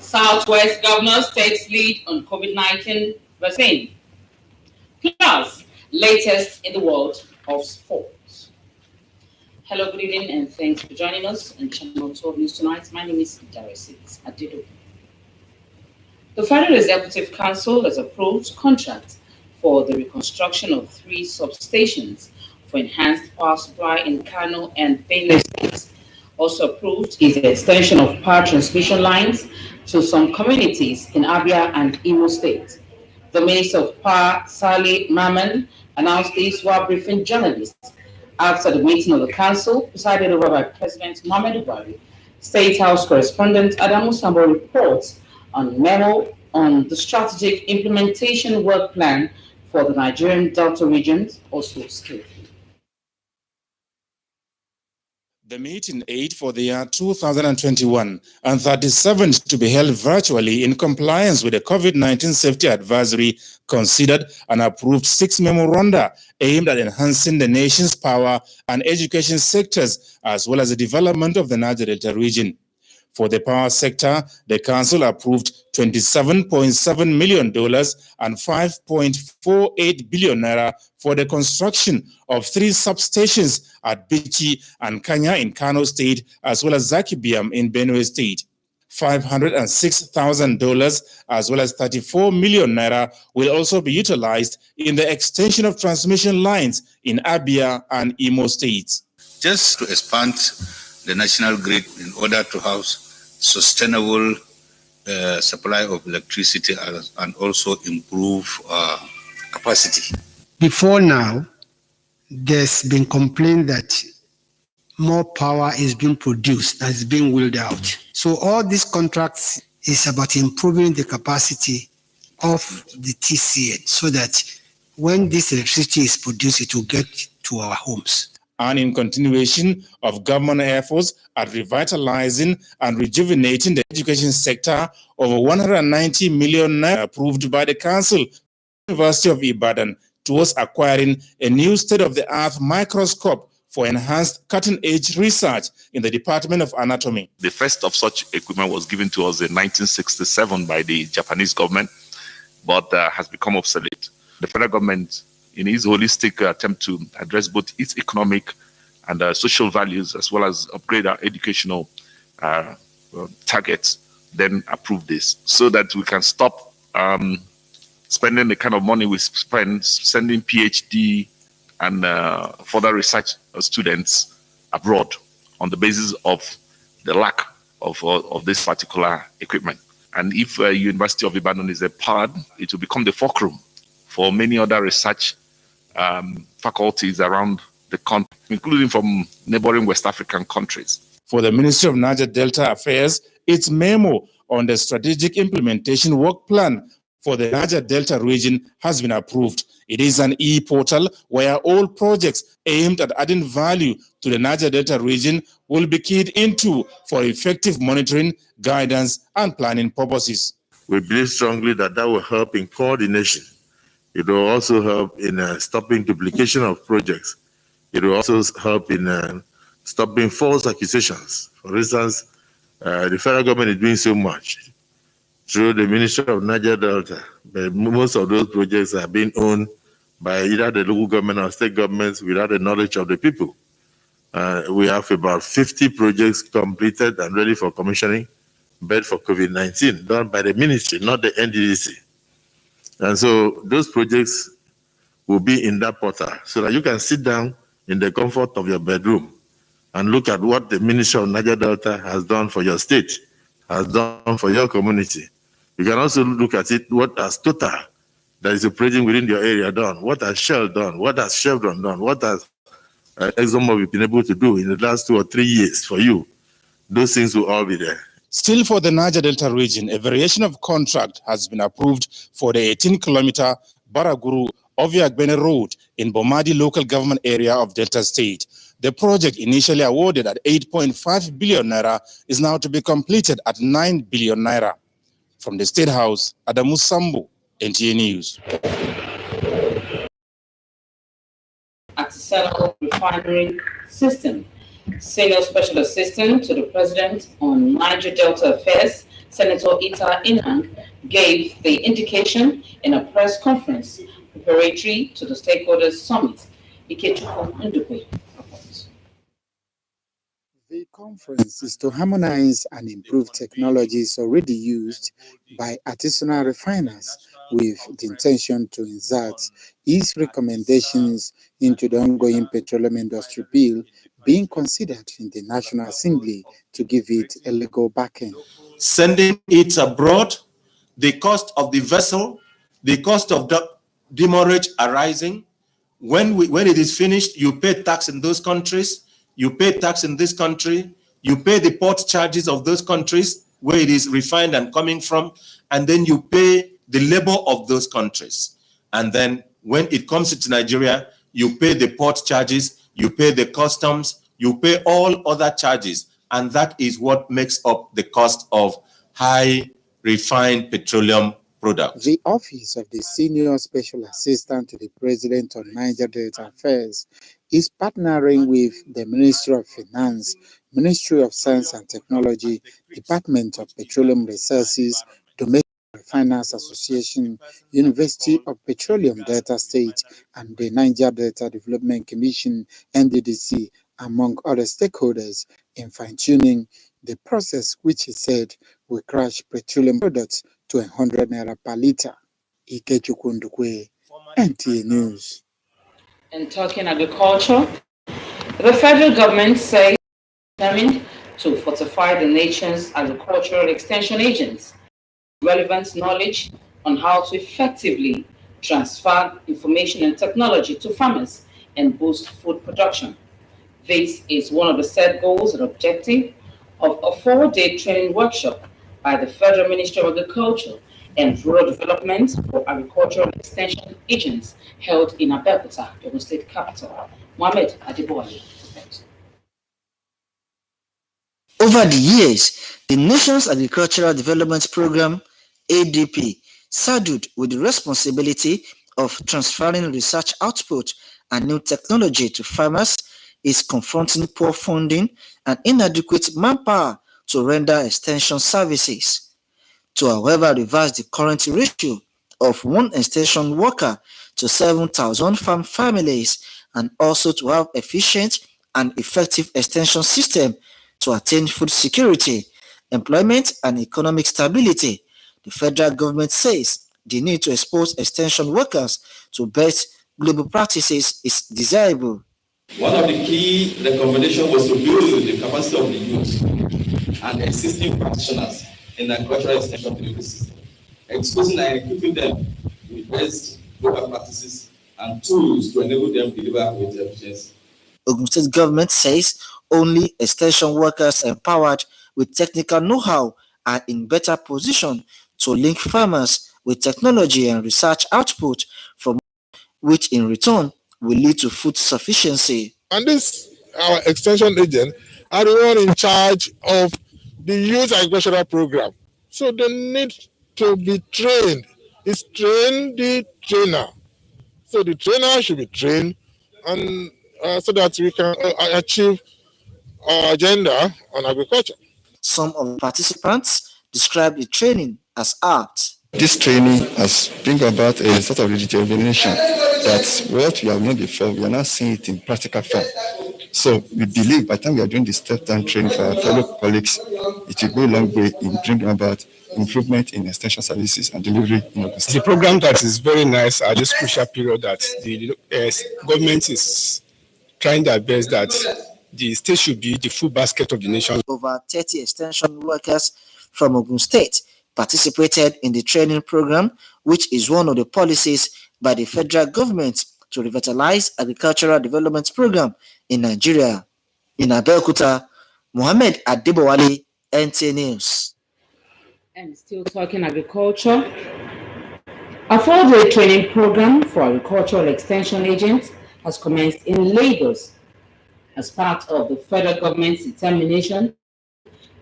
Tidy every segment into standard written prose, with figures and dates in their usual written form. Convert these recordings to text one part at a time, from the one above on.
Southwest governors takes lead on COVID-19 vaccine. Plus, latest in the world of sports. Hello, good evening, and thanks for joining us on Channel 12 News tonight. My name is Nta Abeokuta. The Federal Executive Council has approved contracts for the reconstruction of 3 substations for enhanced power supply in Kano and Benue states. Also approved is the extension of power transmission lines to some communities in Abia and Imo State. The Minister of Power, Saleh Maman, announced this while briefing journalists after the meeting of the council, presided over by President Muhammadu Buhari. State House correspondent Adamu Sambo reports on memo on the strategic implementation work plan for the Nigerian Delta regions, also stated. The meeting 8 for the year 2021 and 37th to be held virtually in compliance with the COVID-19 Safety Advisory considered and approved 6 memoranda aimed at enhancing the nation's power and education sectors as well as the development of the Niger Delta region. For the power sector, the council approved $27.7 million and 5.48 billion naira for the construction of 3 substations at Bichi and Kanya in Kano State, as well as Zakibiam in Benue State. $506,000 as well as 34 million naira will also be utilized in the extension of transmission lines in Abia and Imo states. Just to expand the national grid in order to house sustainable supply of electricity and also improve capacity. Before now, there's been complaint that more power is being produced than is being wheeled out. So all these contracts is about improving the capacity of the TCN so that when this electricity is produced, it will get to our homes. And in continuation of government efforts at revitalizing and rejuvenating the education sector, over 190 million naira approved by the council, University of Ibadan, towards acquiring a new state-of-the-art microscope for enhanced cutting-edge research in the Department of Anatomy. The first of such equipment was given to us in 1967 by the Japanese government, but has become obsolete. The federal government, in its holistic attempt to address both its economic and social values, as well as upgrade our educational targets, then approve this so that we can stop spending the kind of money we spend sending PhD and further research students abroad on the basis of the lack of this particular equipment. And if University of Ibadan is empowered, it will become the fulcrum for many other research faculties around the country, including from neighboring West African countries. For the Ministry of Niger Delta Affairs, its memo on the strategic implementation work plan for the Niger Delta region has been approved. It is an e-portal where all projects aimed at adding value to the Niger Delta region will be keyed into for effective monitoring, guidance, and planning purposes. We believe strongly that will help in coordination. It will also help in stopping duplication of projects. It will also help in stopping false accusations. For instance, the federal government is doing so much through the Ministry of Niger Delta, but most of those projects are being owned by either the local government or state governments without the knowledge of the people. We have about 50 projects completed and ready for commissioning, but for COVID-19, done by the ministry, not the NDDC. And so those projects will be in that portal so that you can sit down in the comfort of your bedroom and look at what the Ministry of Niger Delta has done for your state, has done for your community. You can also look at it, what has Total that is operating within your area done, what has Shell done, what has Chevron done, what has ExxonMobil been able to do in the last 2 or 3 years for you. Those things will all be there. Still for the Niger Delta region, a variation of contract has been approved for the 18-kilometer Baraguru-Oviagbene Road in Bomadi local government area of Delta State. The project, initially awarded at 8.5 billion naira, is now to be completed at 9 billion naira. From the State House, Adamu Sambo, NTA News. Artisanal refinery system. Senior Special Assistant to the President on Niger Delta Affairs, Senator Nta gave the indication in a press conference preparatory to the stakeholders summit. Ikechukwu Ndukwe reports. The conference is to harmonize and improve technologies already used by artisanal refiners with the intention to insert its recommendations into the ongoing petroleum industry bill being considered in the National Assembly to give it a legal backing. Sending it abroad, the cost of the vessel, the cost of the demurrage arising. When it is finished, you pay tax in those countries, you pay tax in this country, you pay the port charges of those countries where it is refined and coming from, and then you pay the labor of those countries. And then when it comes into Nigeria, you pay the port charges, you pay the customs, you pay all other charges, and that is what makes up the cost of high refined petroleum products. The Office of the Senior Special Assistant to the President on Niger Delta Affairs is partnering with the Ministry of Finance, Ministry of Science and Technology, Department of Petroleum Resources, Domestic Refiners Association, University of Petroleum Delta State, and the Niger Delta Development Commission, NDDC, among other stakeholders, in fine-tuning the process, which he said will crash petroleum products to 100 naira per liter. Ikechukwu Ndukwe, NTA News. And talking agriculture, the federal government says determined to fortify the nation's agricultural extension agents, relevant knowledge on how to effectively transfer information and technology to farmers and boost food production. This is one of the set goals and objective of a 4-day training workshop by the Federal Ministry of Agriculture and Rural Development for Agricultural Extension Agents held in Abeokuta, the state capital. Mohamed Adibouali. Over the years, the nation's Agricultural Development Program, ADP, saddled with the responsibility of transferring research output and new technology to farmers, is confronting poor funding and inadequate manpower to render extension services. To however reverse the current ratio of one extension worker to 7,000 farm families, and also to have efficient and effective extension system to attain food security, employment and economic stability, the federal government says the need to expose extension workers to best global practices is desirable. One of the key recommendations was to build the capacity of the youth and existing practitioners in the agricultural extension delivery system, exposing and equipping them with best global practices and tools to enable them to deliver with efficiency. Ogun State government says only extension workers empowered with technical know-how are in better position to link farmers with technology and research output, from which in return will lead to food sufficiency. And this, our extension agent, are the one in charge of the youth agricultural program. So they need to be trained. It's train the trainer. So the trainer should be trained, and so that we can achieve our agenda on agriculture. Some of the participants describe the training as art. This training has bring about a sort of determination that what we have known before, we are now seeing it in practical form. So we believe by the time we are doing this step-down training for our fellow colleagues, it will go a long way in bringing about improvement in extension services and delivery in Ogun State. It's a program that is very nice at this crucial period that the government is trying their best that the state should be the full basket of the nation. Over 30 extension workers from Ogun State participated in the training program, which is one of the policies by the federal government to revitalize agricultural development program in Nigeria. In Abeokuta, Mohammed Adibouali, NTA News. And still talking agriculture, a 4-day training program for agricultural extension agents has commenced in Lagos as part of the federal government's determination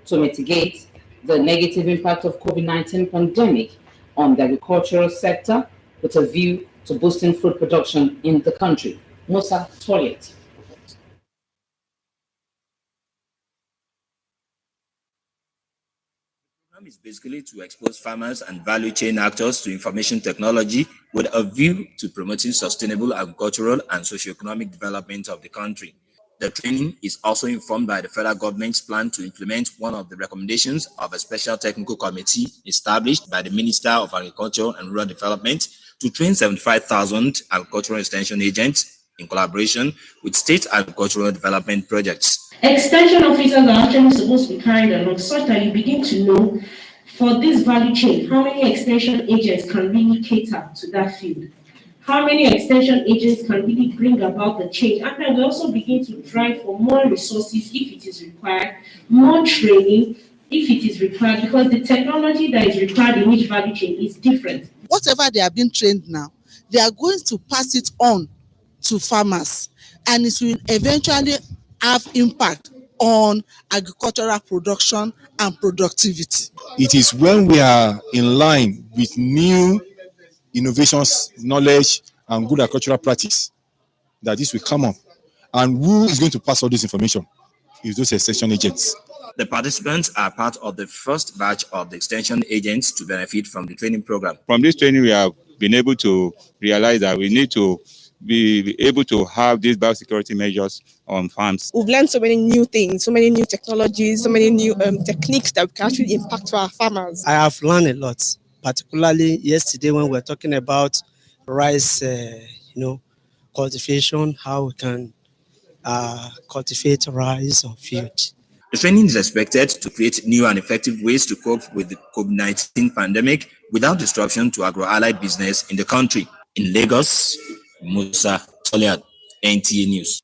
to mitigate the negative impact of COVID-19 pandemic on the agricultural sector with a view to boosting food production in the country. Musa Toyet. Is basically to expose farmers and value chain actors to information technology with a view to promoting sustainable agricultural and socioeconomic development of the country. The training is also informed by the federal government's plan to implement one of the recommendations of a special technical committee established by the Minister of Agriculture and Rural Development to train 75,000 agricultural extension agents in collaboration with state agricultural development projects. Extension officers are actually supposed to be carried along such that you begin to know for this value chain how many extension agents can really cater to that field. How many extension agents can really bring about the change? And then we also begin to drive for more resources if it is required, more training if it is required, because the technology that is required in each value chain is different. Whatever they are being trained now, they are going to pass it on to farmers, and it will eventually have impact on agricultural production and productivity. It is when we are in line with new innovations, knowledge, and good agricultural practice that this will come up. And who is going to pass all this information? Is those extension agents. The participants are part of the first batch of the extension agents to benefit from the training program. From this training, we have been able to realize that we need to be able to have these biosecurity measures on farms. We've learned so many new things, so many new technologies, so many new techniques that can actually impact our farmers. I have learned a lot, particularly yesterday when we were talking about rice, cultivation, how we can cultivate rice on field. The training is expected to create new and effective ways to cope with the COVID-19 pandemic without disruption to agro-allied business in the country. In Lagos, Musa Toliad, NTA News.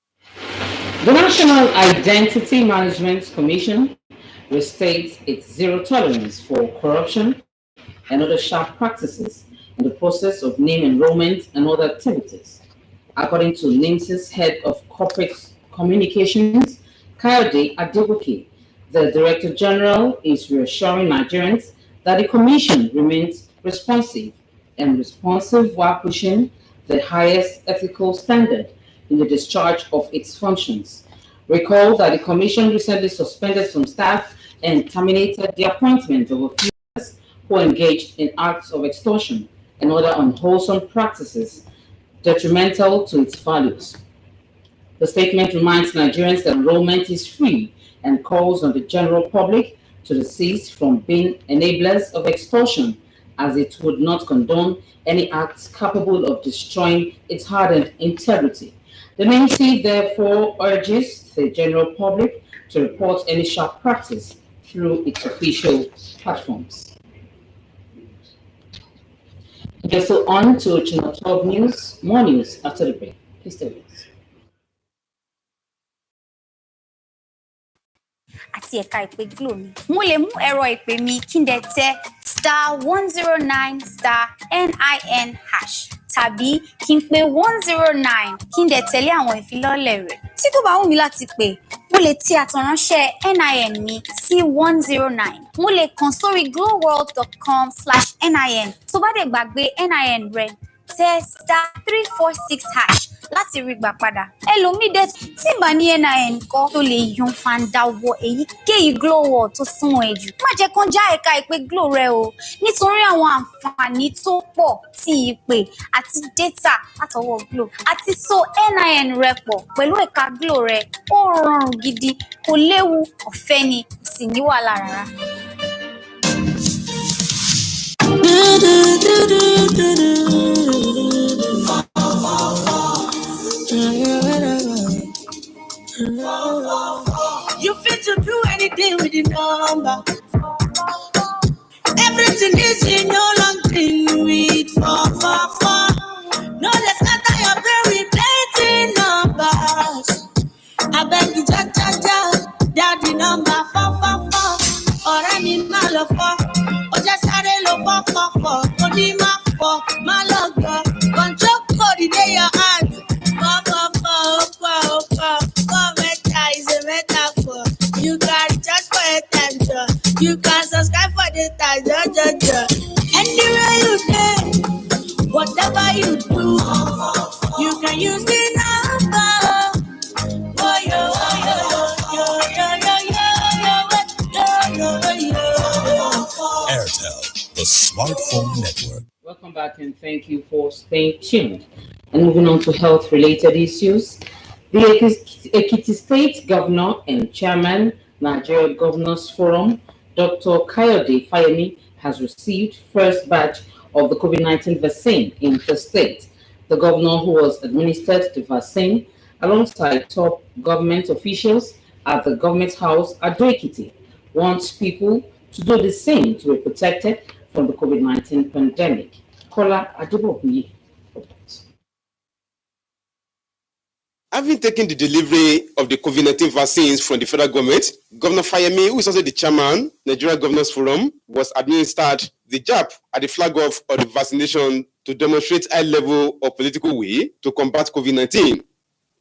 The National Identity Management Commission restates its zero tolerance for corruption and other sharp practices in the process of name enrollment and other activities. According to NIMS's head of corporate communications, Nta Abeokuta, the Director General, is reassuring Nigerians that the Commission remains responsive while pushing the highest ethical standard in the discharge of its functions. Recall that the Commission recently suspended some staff and terminated the appointment of officials who engaged in acts of extortion and other unwholesome practices detrimental to its values. The statement reminds Nigerians that enrollment is free and calls on the general public to desist from being enablers of extortion, as it would not condone any acts capable of destroying its hardened integrity. The NIMC therefore urges the general public to report any sharp practice through its official platforms. Okay, so on to Channel 12 News, more news after the break. Please stay with us. Àti ẹ̀ka ìpè Glo mi. Mo lè mú ẹ̀rọ ìpè mi kí n dẹ̀ tẹ *109*NIN# tàbí kí n pe 109 kí n dẹ̀ tẹ̀lé àwọn ìfilọ́lẹ̀ rẹ̀. Tí kò bá wù mí láti pè, mo lè tẹ àtẹ̀ránṣẹ́ NIN mi sí 109. Mo lè kàn sórí gloworld.com/NIN. Tó bá dẹ̀ gbàgbé NIN rẹ̀, tẹ *346# láti rí gbà padà. Ẹlòmíì dẹ̀ tí bá ní NIN kọ́ tó lè yan fanda wọ èyíkéyìí Glo World tó súnmọ́ ẹ jù. Má jẹ́ kán já ẹ̀ka ìpè Glo rẹ o, nítorí àwọn àǹfààní tó pọ̀ tí ìpè àti data látọwọ́ Glo àti so NIN rẹ pọ̀ pẹ̀lú ẹ̀ka Glo rẹ ó rọrùn gidi, kò léwu, ọ̀fẹ́ ni, kò sì ní wàhálà rárá. You fit to do anything with the number. Everything is in no long thing with 444. No, let's scatter your brain with plenty numbers. I beg you, ja, daddy number 444. Ọ̀rẹ́ mi máa lọ fọ́, ó jẹ́ sáré lọ 444. Ó ní máa fọ́, máa lọ gbọ́. Control code in your hand. 444. Meta is a metaphor. You can just for attention. You can subscribe for data. Anywhere you go, whatever you do, you can use the number. Oh, yo. the Smartphone Network. Welcome back and thank you for staying tuned. And moving on to health-related issues, the Ekiti State Governor and Chairman, Nigeria Governors Forum, Dr. Kayode Fayemi, has received first batch of the COVID-19 vaccine in the state. The governor, who was administered the vaccine alongside top government officials at the government house at Ekiti, wants people to do the same to be protected from the COVID-19 pandemic. Kola Adebokuyi. Having taken the delivery of the COVID-19 vaccines from the federal government, Governor Fayemi, who is also the chairman, Nigeria Governors Forum, was administered the jab at the flag off of the vaccination to demonstrate high level of political will to combat COVID-19.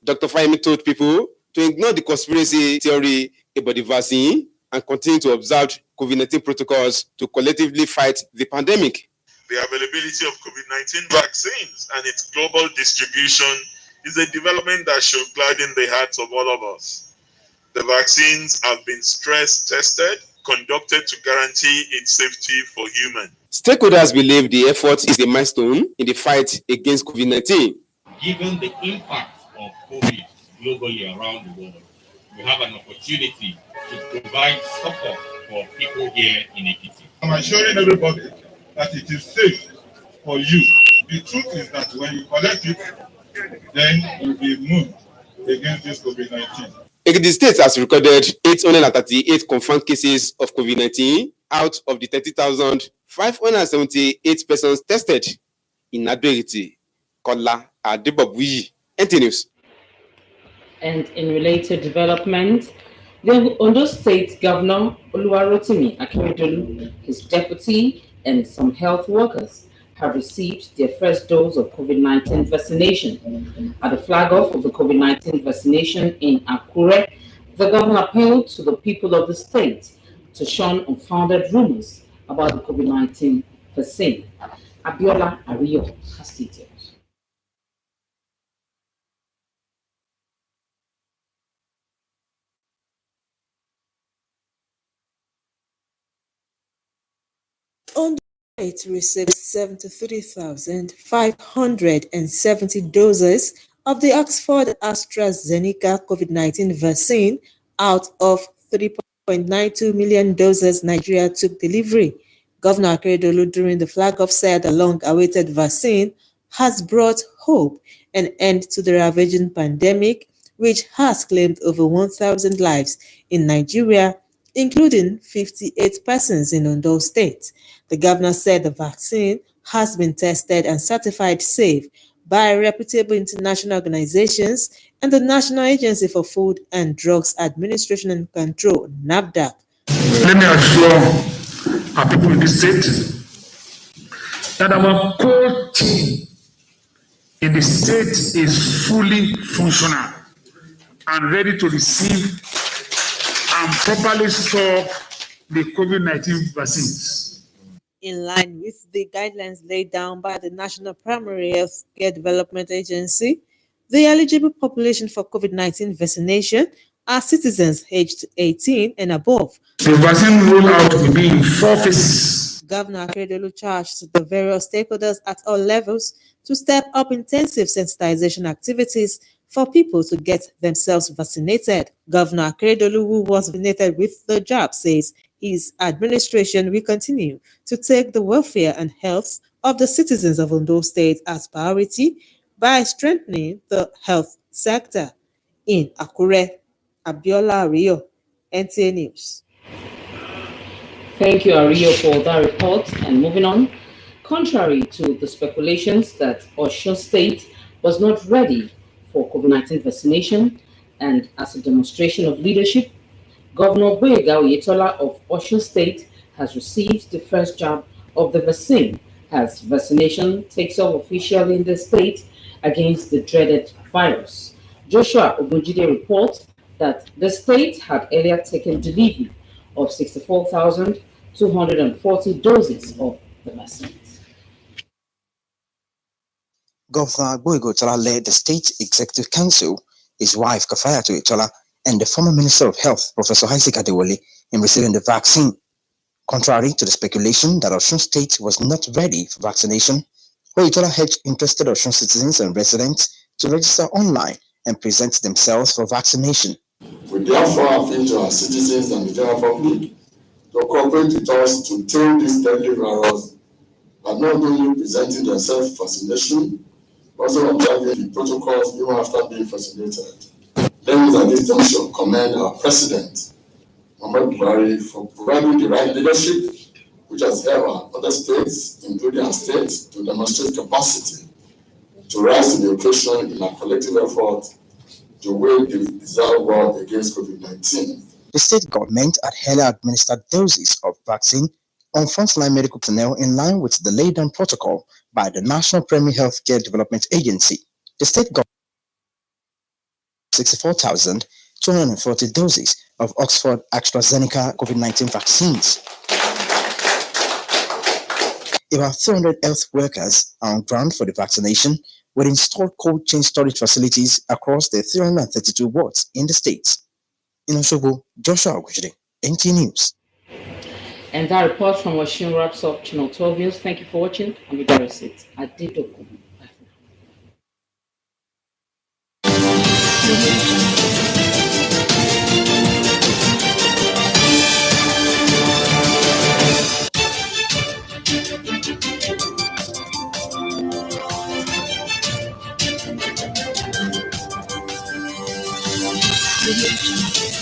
Dr. Fayemi told people to ignore the conspiracy theory about the vaccine and continue to observe COVID-19 protocols to collectively fight the pandemic. The availability of COVID-19 vaccines and its global distribution is a development that should gladden the hearts of all of us. The vaccines have been stress tested, conducted to guarantee its safety for humans. Stakeholders believe the effort is a milestone in the fight against COVID-19. Given the impact of COVID globally around the world, we have an opportunity to provide support for people here in Ekiti. I'm assuring everybody that it is safe for you. The truth is that when you collect it, then you'll be moved against this COVID-19. The state has recorded 838 confirmed cases of COVID-19 out of the 30,578 persons tested in Ado-Ekiti. Kola Adebokuyi, Nta News. And in related development, the Ondo State Governor Oluwarotimi Akeredolu, his deputy, and some health workers have received their first dose of COVID-19 vaccination. At the flag off of the COVID-19 vaccination in Akure, the governor appealed to the people of the state to shun unfounded rumors about the COVID-19 vaccine. Abiola Ario has details. On it received 73,570 doses of the Oxford AstraZeneca COVID-19 vaccine out of 3.92 million doses Nigeria took delivery. Governor Akeredolu, during the flag-off, said the long-awaited vaccine has brought hope and end to the ravaging pandemic, which has claimed over 1,000 lives in Nigeria, including 58 persons in Ondo State. The governor said the vaccine has been tested and certified safe by reputable international organizations and the National Agency for Food and Drugs Administration and Control, NAFDAC. Let me assure our people in this state that our core team in the state is fully functional and ready to receive and properly stock the COVID-19 vaccines. In line with the guidelines laid down by the National Primary Health Care Development Agency, the eligible population for COVID-19 vaccination are citizens aged 18 and above. The vaccine rollout will be in 4 phases. Governor Akeredolu charged the various stakeholders at all levels to step up intensive sensitization activities for people to get themselves vaccinated. Governor Akeredolu, who was vaccinated with the jab, says his administration will continue to take the welfare and health of the citizens of Ondo State as priority by strengthening the health sector. In Akure, Abiola Ario, Nta News. Thank you, Ario, for that report. And moving on, contrary to the speculations that Osun State was not ready for COVID-19 vaccination, and as a demonstration of leadership, Governor Gboyega Oyetola of Osun State has received the first jab of the vaccine as vaccination takes off officially in the state against the dreaded virus. Joshua Ogunjide reports that the state had earlier taken delivery of 64,240 doses of the vaccine. Governor Gboyega Oyetola led the State Executive Council, his wife Kafayat Oyetola, and the former Minister of Health, Professor Isaac Adewale, in receiving the vaccine. Contrary to the speculation that Osun State was not ready for vaccination, Oyetola urged interested Osun citizens and residents to register online and present themselves for vaccination. We therefore appeal to our citizens and the general public to cooperate with us to tame this deadly virus by not only presenting themselves for vaccination, but also observing the protocols even after being vaccinated. Let me at this juncture commend our President, Muhammadu Buhari, for providing the right leadership which has helped other states, including our states, to demonstrate capacity to rise to the occasion in our collective effort to wage the desired war against COVID-19. The state government had earlier administered doses of vaccine on frontline medical personnel in line with the laid-down protocol by the National Primary Healthcare Development Agency. The state government 64,240 doses of Oxford AstraZeneca COVID-19 vaccines. About 300 health workers are on ground for the vaccination with installed cold chain storage facilities across the 332 wards in the state. In Osogbo, Joshua Ogujide, NT News. And that report from Osun wraps up Channel 12 News. Thank you for watching. I'm Idarosit Adedoku. Bye.